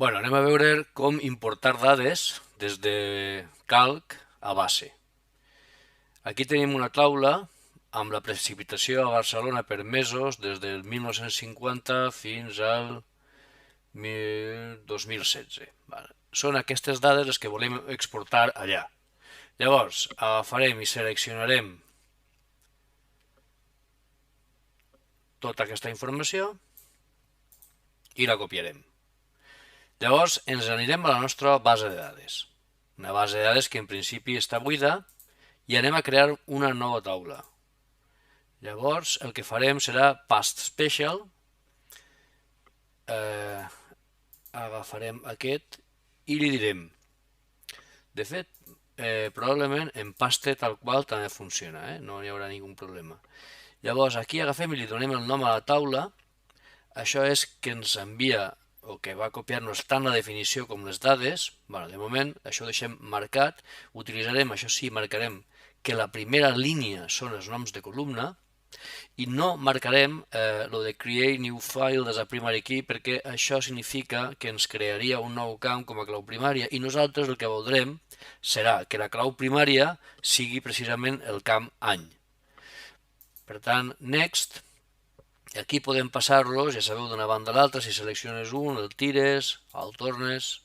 Anem a veure com importar dades des de calc a base. Aquí tenim una taula amb la precipitació a Barcelona per mesos des del 1950 fins al 2016. Són aquestes dades les que volem exportar allà. Llavors, agafarem i seleccionarem tota aquesta informació i la copiarem. Llavors ens anirem a la nostra base de dades, una base de dades que en principi està buida, i anem a crear una nova taula. Llavors el que farem serà past special, agafarem aquest i li direm, de fet probablement en paste tal qual també funciona, no hi haurà ningun problema. Llavors aquí agafem i li donem el nom a la taula. Això és que ens envia o que va copiar-nos tant la definició com les dades. De moment això ho deixem marcat. Utilitzarem, això sí, marcarem que la primera línia són els noms de columna i no marcarem lo de create new file as a primary key, perquè això significa que ens crearia un nou camp com a clau primària i nosaltres el que voldrem serà que la clau primària sigui precisament el camp any. Per tant, next. Aquí podem passar-los, ja sabeu, d'una banda a l'altra. Si selecciones un, el tires, el tornes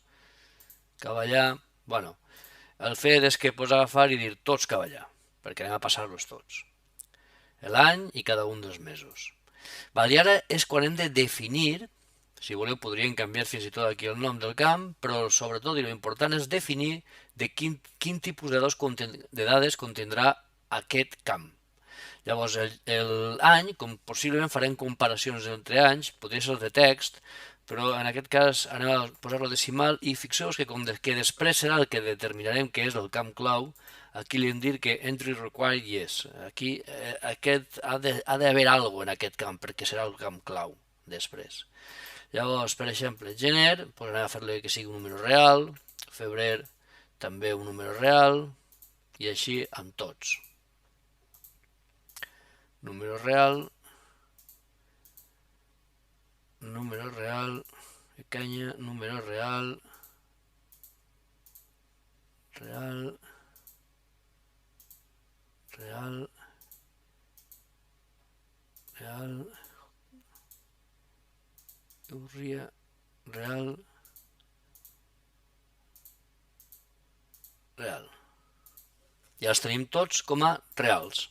cap allà. El fet és que pots agafar i dir tots cap allà, perquè anem a passar-los tots. L'any i cada un dels mesos. I ara és quan hem de definir, si voleu podríem canviar fins i tot aquí el nom del camp, però sobretot i l'important és definir de quin tipus de dades contindrà aquest camp. Llavors, l'any, com possiblement farem comparacions entre anys, podria ser de text, però en aquest cas anem a posar-lo decimal i fixeu-vos que després serà el que determinarem que és el camp clau. Aquí li hem dit que entry required yes. Aquí ha d'haver alguna cosa en aquest camp perquè serà el camp clau després. Llavors, per exemple, gener, anem a fer-li que sigui un número real, febrer també un número real i així amb tots. Número real, pequeña, número real, real. Ja els tenim tots com a reals.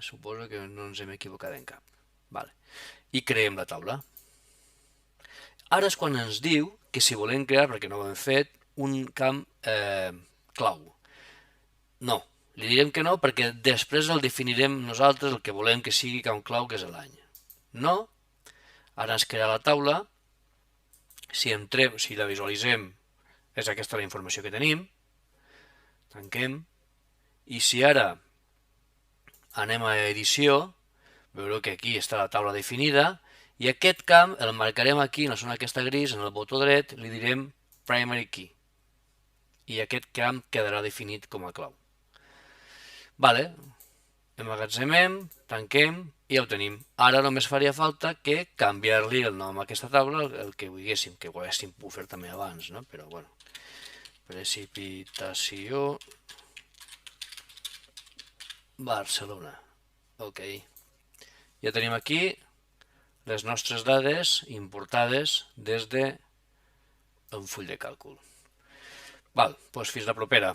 Suposo que no ens hem equivocat en cap. I creem la taula. Ara és quan ens diu que si volem crear, perquè no ho hem fet, un camp clau. No, li direm que no perquè després el definirem nosaltres el que volem que sigui camp clau, que és l'any. No, ara ens crea la taula. Si entrem, si la visualitzem, és aquesta la informació que tenim. Tanquem. I si ara anem a edició, veureu que aquí està la taula definida i aquest camp el marcarem aquí en la zona aquesta gris, en el botó dret, li direm primary key i aquest camp quedarà definit com a clau. Emmagatzemem, tanquem i ja ho tenim. Ara només faria falta que canviar-li el nom a aquesta taula, el que volguéssim, que ho haguéssim pogut fer també abans, no? Però bueno, precipitació Barcelona. Ok. Ja tenim aquí les nostres dades importades des d'un full de càlcul. Doncs fins la propera.